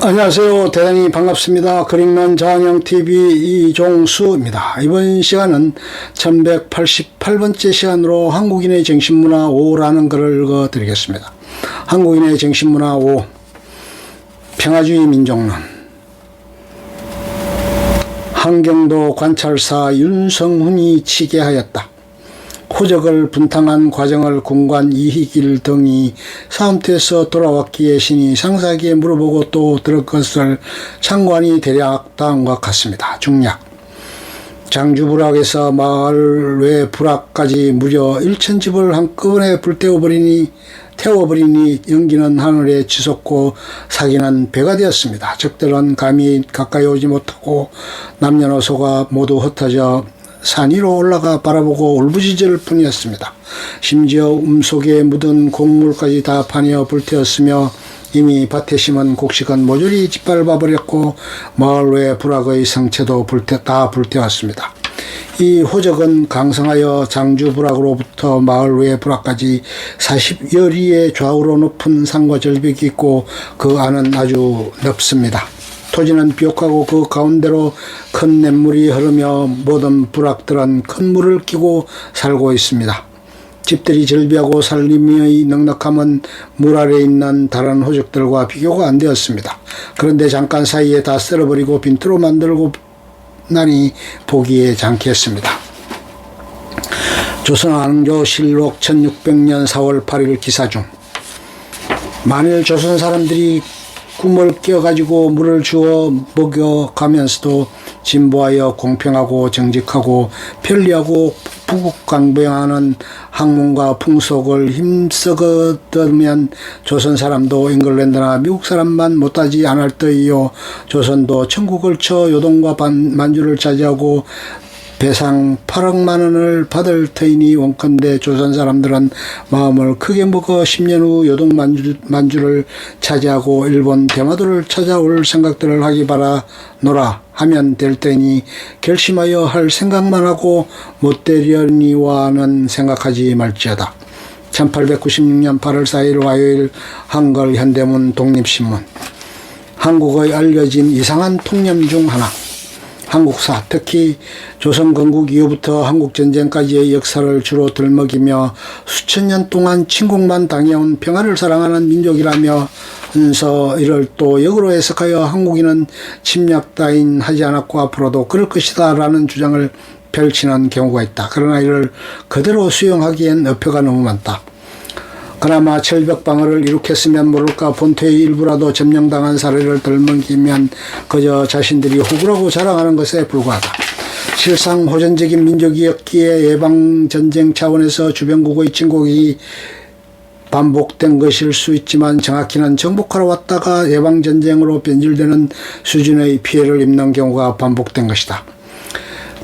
안녕하세요. 대단히 반갑습니다. 그릭런 자연형TV 이종수입니다. 이번 시간은 1188번째 시간으로 한국인의 정신문화 5라는 글을 읽어드리겠습니다. 한국인의 정신문화 5, 평화주의 민족론. 한경도 관찰사 윤성훈이 치게하였다. 호적을 분탕한 과정을 군관 이희길 등이 사암터에서 돌아왔기에 신이 상사에게 물어보고 또 들을 것을 창관이 대략 다음과 같습니다. 중략. 장주부락에서 마을 외 부락까지 무려 1000집을 한꺼번에 태워버리니 연기는 하늘에 치솟고 사기는 배가 되었습니다. 적들은 감히 가까이 오지 못하고 남녀노소가 모두 흩어져 산 위로 올라가 바라보고 울부짖을 뿐이었습니다. 심지어 속에 묻은 곡물까지 다 파내어 불태웠으며 이미 밭에 심은 곡식은 모조리 짓밟아버렸고 마을 외 부락의 성체도 다 불태웠습니다. 이 호적은 강성하여 장주부락으로부터 마을 외 부락까지 40여 리의 좌우로 높은 산과 절벽이 있고 그 안은 아주 넓습니다. 토지는 비옥하고 그 가운데로 큰 냇물이 흐르며 모든 부락들은 큰 물을 끼고 살고 있습니다. 집들이 절비하고 살림의 넉넉함은 물 아래에 있는 다른 호적들과 비교가 안 되었습니다. 그런데 잠깐 사이에 다 쓸어버리고 빈트로 만들고 나니 보기에 장쾌했습니다. 조선왕조실록 1600년 4월 8일 기사 중 만일 조선 사람들이 꿈을 깨어가지고 물을 주어 먹여가면서도 진보하여 공평하고 정직하고 편리하고 부국강병하는 학문과 풍속을 힘써거두면 조선 사람도 잉글랜드나 미국 사람만 못하지 않을 터이요. 조선도 천국을 쳐 요동과 만주를 차지하고 배상 8억만 원을 받을 터이니 원컨대 조선 사람들은 마음을 크게 먹어 10년 후 요동 만주를 차지하고 일본 대마도를 찾아올 생각들을 하기 바라노라 하면 될 테니 결심하여 할 생각만 하고 못되려니와는 생각하지 말지어다. 1896년 8월 4일 화요일 한글 현대문 독립신문. 한국의 알려진 이상한 통념 중 하나. 한국사, 특히 조선 건국 이후부터 한국전쟁까지의 역사를 주로 들먹이며 수천 년 동안 침공만 당해온 평화를 사랑하는 민족이라면서 이를 또 역으로 해석하여 한국인은 침략 따윈 하지 않았고 앞으로도 그럴 것이다 라는 주장을 펼치는 경우가 있다. 그러나 이를 그대로 수용하기엔 어폐가 너무 많다. 그나마 철벽방어를 일으켰으면 모를까 본토의 일부라도 점령당한 사례를 들먹이면 그저 자신들이 호구라고 자랑하는 것에 불과하다. 실상 호전적인 민족이었기에 예방전쟁 차원에서 주변국의 침공이 반복된 것일 수 있지만 정확히는 정복하러 왔다가 예방전쟁으로 변질되는 수준의 피해를 입는 경우가 반복된 것이다.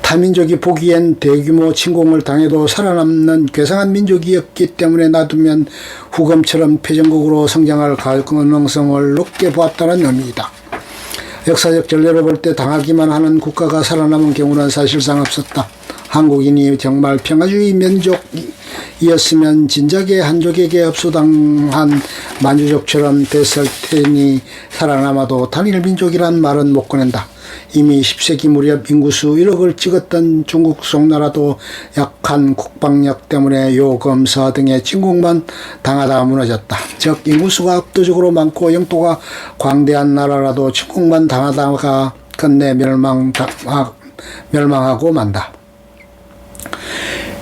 타민족이 보기엔 대규모 침공을 당해도 살아남는 괴상한 민족이었기 때문에 놔두면 후금처럼 패전국으로 성장할 가능성을 높게 보았다는 의미이다. 역사적 전례로 볼 때 당하기만 하는 국가가 살아남은 경우는 사실상 없었다. 한국인이 정말 평화주의 민족이었으면 진작에 한족에게 압수당한 만주족처럼 됐을 테니 살아남아도 단일민족이란 말은 못 꺼낸다. 이미 10세기 무렵 인구수 1억을 찍었던 중국 송나라도 약한 국방력 때문에 요검사 등의 침공만 당하다 무너졌다. 즉 인구수가 압도적으로 많고 영토가 광대한 나라라도 침공만 당하다가 끝내 멸망하고 만다.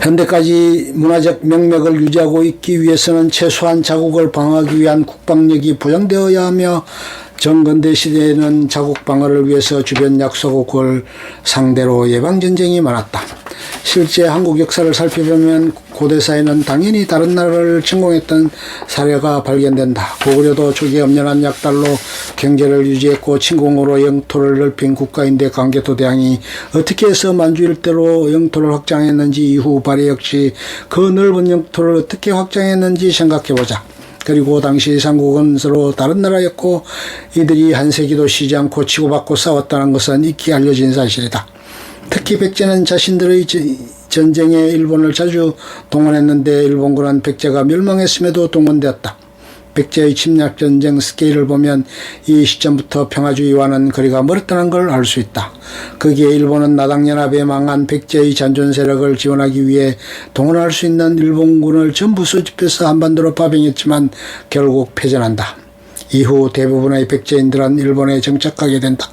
현대까지 문화적 명맥을 유지하고 있기 위해서는 최소한 자국을 방어하기 위한 국방력이 보장되어야 하며 정근대 시대에는 자국 방어를 위해서 주변 약소국을 상대로 예방전쟁이 많았다. 실제 한국 역사를 살펴보면 고대사에는 당연히 다른 나라를 침공했던 사례가 발견된다. 고구려도 초기에 엄연한 약달로 경제를 유지했고 침공으로 영토를 넓힌 국가인데 강개토대왕이 어떻게 해서 만주 일대로 영토를 확장했는지 이후 발해 역시 그 넓은 영토를 어떻게 확장했는지 생각해보자. 그리고 당시 삼국은 서로 다른 나라였고 이들이 한 세기도 쉬지 않고 치고받고 싸웠다는 것은 익히 알려진 사실이다. 특히 백제는 자신들의 전쟁에 일본을 자주 동원했는데 일본군은 백제가 멸망했음에도 동원되었다. 백제의 침략전쟁 스케일을 보면 이 시점부터 평화주의와는 거리가 멀었다는 걸 알 수 있다. 거기에 일본은 나당연합에 망한 백제의 잔존 세력을 지원하기 위해 동원할 수 있는 일본군을 전부 수집해서 한반도로 파병했지만 결국 패전한다. 이후 대부분의 백제인들은 일본에 정착하게 된다.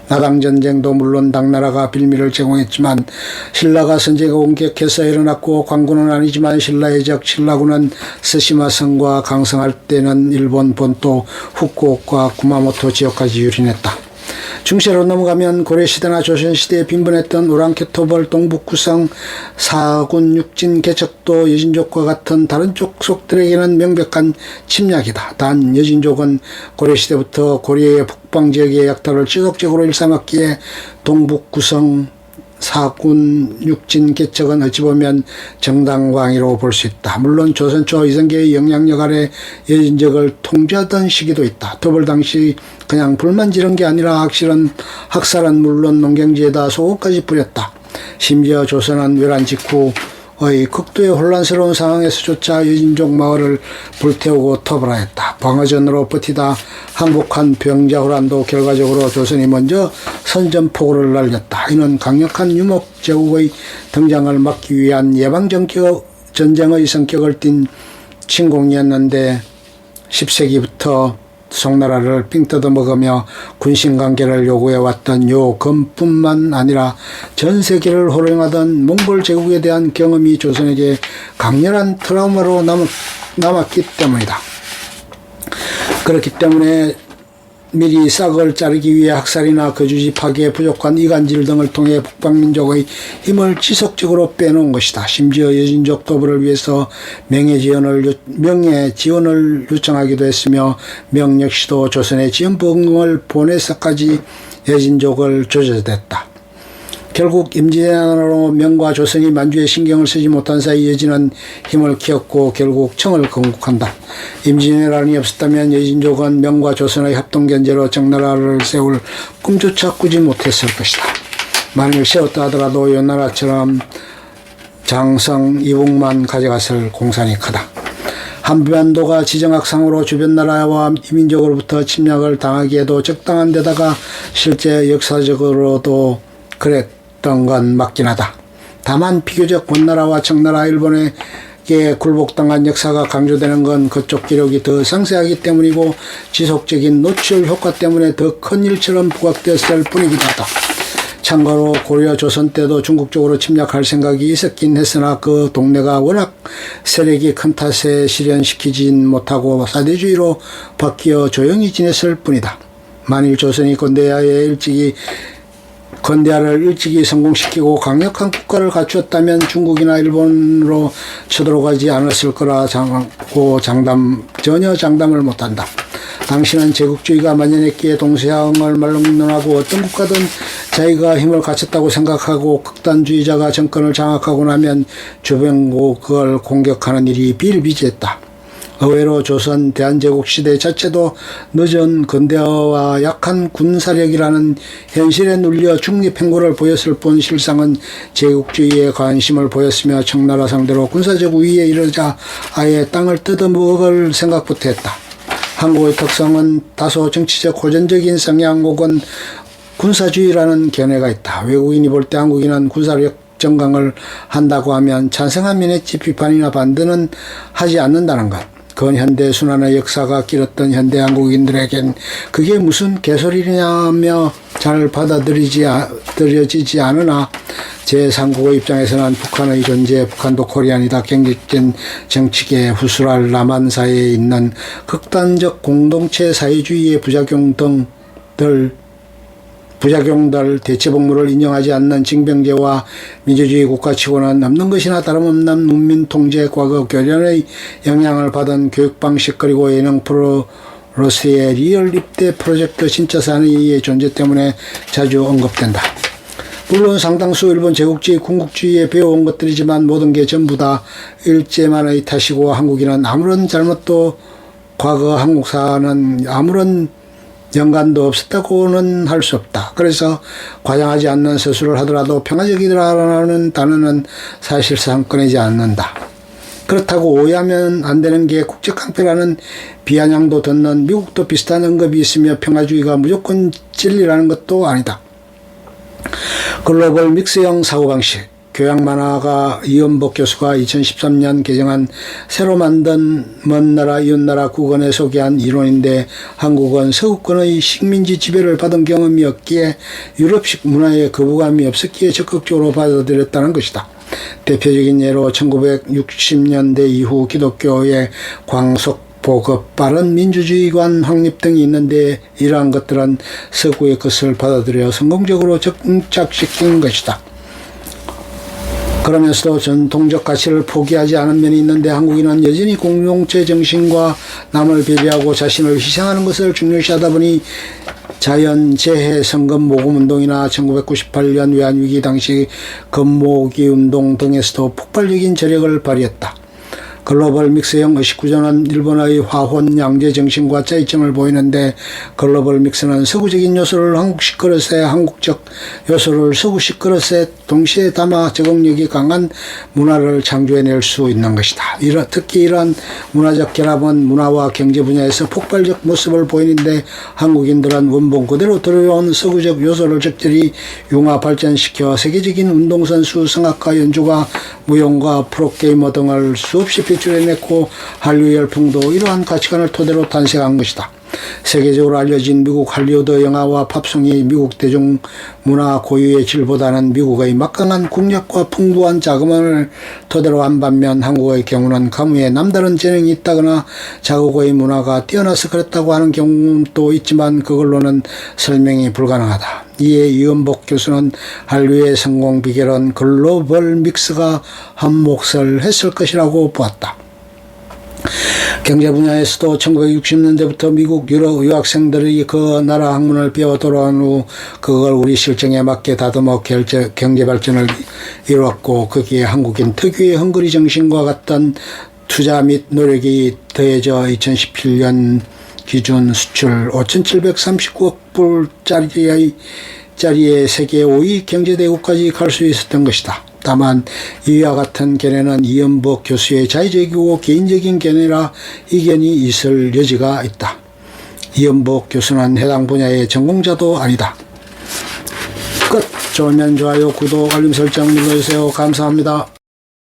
나당전쟁도 물론 당나라가 빌미를 제공했지만 신라가 선제가 공격해서 일어났고 광군은 아니지만 신라의 적 신라군은 스시마성과 강성할 때는 일본 본토 후쿠오카 구마모토 지역까지 유린했다. 중세로 넘어가면 고려시대나 조선시대에 빈번했던 우랑캐토벌 동북구성 사군 육진 개척도 여진족과 같은 다른 족속들에게는 명백한 침략이다. 단 여진족은 고려시대부터 고려의 북방지역의 약탈을 지속적으로 일삼았기에 동북구성 사군 육진 개척은 어찌 보면 정당방위로 볼 수 있다. 물론 조선 초 이성계의 영향력 아래 여진족을 통제하던 시기도 있다. 더불 당시 그냥 불만 지른 게 아니라 학살은 물론 농경지에다 소금까지 뿌렸다. 심지어 조선은 외란 직후의 극도의 혼란스러운 상황에서조차 여진족 마을을 불태우고 토벌하였다. 방어전으로 버티다 항복한 병자호란도 결과적으로 조선이 먼저 선전포고를 날렸다. 이는 강력한 유목 제국의 등장을 막기 위한 예방전쟁의 성격을 띤 침공이었는데 10세기부터 송나라를 삥 뜯어먹으며 군신관계를 요구해왔던 요 검뿐만 아니라 전 세계를 호령하던 몽골 제국에 대한 경험이 조선에게 강렬한 트라우마로 남았기 때문이다. 그렇기 때문에 미리 싹을 자르기 위해 학살이나 거주지 파괴에 부족한 이간질 등을 통해 북방민족의 힘을 지속적으로 빼놓은 것이다. 심지어 여진족 도벌을 위해서 명예 지원을 요청하기도 했으며 명 역시도 조선에 지원봉을 보내서까지 여진족을 조져댔다. 결국 임진왜란으로 명과 조선이 만주에 신경을 쓰지 못한 사이 여진은 힘을 키웠고 결국 청을 건국한다. 임진왜란이 없었다면 여진족은 명과 조선의 합동견제로 정나라를 세울 꿈조차 꾸지 못했을 것이다. 만일 세웠다 하더라도 요나라처럼 장성 이북만 가져갔을 공산이 크다. 한반도가 지정학상으로 주변 나라와 이민족으로부터 침략을 당하기에도 적당한 데다가 실제 역사적으로도 그랬던 건 맞긴 하다. 다만 비교적 원나라와 청나라 일본에게 굴복당한 역사가 강조되는 건 그쪽 기록이 더 상세하기 때문이고 지속적인 노출 효과 때문에 더 큰 일처럼 부각되었을 뿐이기도 하다. 참고로 고려 조선 때도 중국 쪽으로 침략할 생각이 있었긴 했으나 그 동네가 워낙 세력이 큰 탓에 실현시키진 못하고 사대주의로 바뀌어 조용히 지냈을 뿐이다. 만일 조선이 건대화를 일찍이 성공시키고 강력한 국가를 갖추었다면 중국이나 일본으로 쳐들어가지 않았을 거라 전혀 장담을 못한다. 당시는 제국주의가 만연했기에 동서양을 말론하고 어떤 국가든 자기가 힘을 갖췄다고 생각하고 극단주의자가 정권을 장악하고 나면 주변국을 공격하는 일이 비일비재했다. 의외로 조선 대한제국 시대 자체도 늦은 근대화와 약한 군사력이라는 현실에 눌려 중립행보를 보였을 뿐 실상은 제국주의에 관심을 보였으며 청나라 상대로 군사적 우위에 이르자 아예 땅을 뜯어먹을 생각부터 했다. 한국의 특성은 다소 정치적 호전적인 성향 혹은 군사주의라는 견해가 있다. 외국인이 볼 때 한국인은 군사력 정강을 한다고 하면 찬성하면 했지 비판이나 반대는 하지 않는다는 것. 근현대 순환의 역사가 길었던 현대 한국인들에겐 그게 무슨 개소리냐며 잘 받아들여지지 않으나 제3국의 입장에서는 북한의 존재, 북한도 코리안이다 경직된 정치계 후술할 남한 사이에 있는 극단적 공동체 사회주의의 부작용들 대체복무를 인정하지 않는 징병제와 민주주의 국가치고는 없는 것이나 다름없는 문민통제 과거 교련의 영향을 받은 교육방식 그리고 예능 프로로서의 리얼 입대 프로젝트 신차산의 존재 때문에 자주 언급된다. 물론 상당수 일본 제국주의, 군국주의에 배워온 것들이지만 모든 게 전부 다 일제만의 탓이고 한국인은 아무런 잘못도 과거 한국사는 아무런 연관도 없었다고는 할 수 없다. 그래서 과장하지 않는 서술을 하더라도 평화적이라는 단어는 사실상 꺼내지 않는다. 그렇다고 오해하면 안 되는 게 국제깡패라는 비아냥도 듣는 미국도 비슷한 언급이 있으며 평화주의가 무조건 진리라는 것도 아니다. 글로벌 믹스형 사고방식, 교양 만화가 이연복 교수가 2013년 개정한 새로 만든 먼 나라 이웃나라 국언에 소개한 이론인데, 한국은 서구권의 식민지 지배를 받은 경험이 없기에 유럽식 문화에 거부감이 없었기에 적극적으로 받아들였다는 것이다. 대표적인 예로 1960년대 이후 기독교의 광속 보급, 빠른 민주주의관 확립 등이 있는데, 이러한 것들은 서구의 것을 받아들여 성공적으로 정착시킨 것이다. 그러면서도 전통적 가치를 포기하지 않은 면이 있는데, 한국인은 여전히 공동체 정신과 남을 배려하고 자신을 희생하는 것을 중요시하다 보니 자연재해 성금 모금운동이나 1998년 외환위기 당시 금모으기 운동 등에서도 폭발적인 저력을 발휘했다. 글로벌 믹스형 의식구조는 일본의 화혼 양제 정신과 차이점을 보이는데, 글로벌 믹스는 서구적인 요소를 한국식 그릇에, 한국적 요소를 서구식 그릇에 동시에 담아 적응력이 강한 문화를 창조해낼 수 있는 것이다. 특히 이러한 문화적 결합은 문화와 경제 분야에서 폭발적 모습을 보이는데, 한국인들은 원본 그대로 들여온 서구적 요소를 적절히 융화 발전시켜 세계적인 운동선수, 성악가, 연주가, 무용가, 프로게이머 등을 수없이 배출해냈고, 한류 열풍도 이러한 가치관을 토대로 탄생한 것이다. 세계적으로 알려진 미국 할리우드 영화와 팝송이 미국 대중문화 고유의 질보다는 미국의 막강한 국력과 풍부한 자금을 토대로 한 반면, 한국의 경우는 가무에 남다른 재능이 있다거나 자국의 문화가 뛰어나서 그랬다고 하는 경우도 있지만 그걸로는 설명이 불가능하다. 이에 이연복 교수는 한류의 성공 비결은 글로벌 믹스가 한 몫을 했을 것이라고 보았다. 경제 분야에서도 1960년대부터 미국 유럽 유학생들이 그 나라 학문을 배워 돌아온 후 그걸 우리 실정에 맞게 다듬어 경제 발전을 이루었고, 거기에 한국인 특유의 헝그리 정신과 같은 투자 및 노력이 더해져 2017년 기준 수출 5,739억 불짜리의 세계 5위 경제대국까지 갈 수 있었던 것이다. 다만 이와 같은 견해는 이연복 교수의 자의적이고 개인적인 견해라 이견이 있을 여지가 있다. 이연복 교수는 해당 분야의 전공자도 아니다. 끝. 좋으면 좋아요, 구독, 알림 설정 눌러주세요. 감사합니다.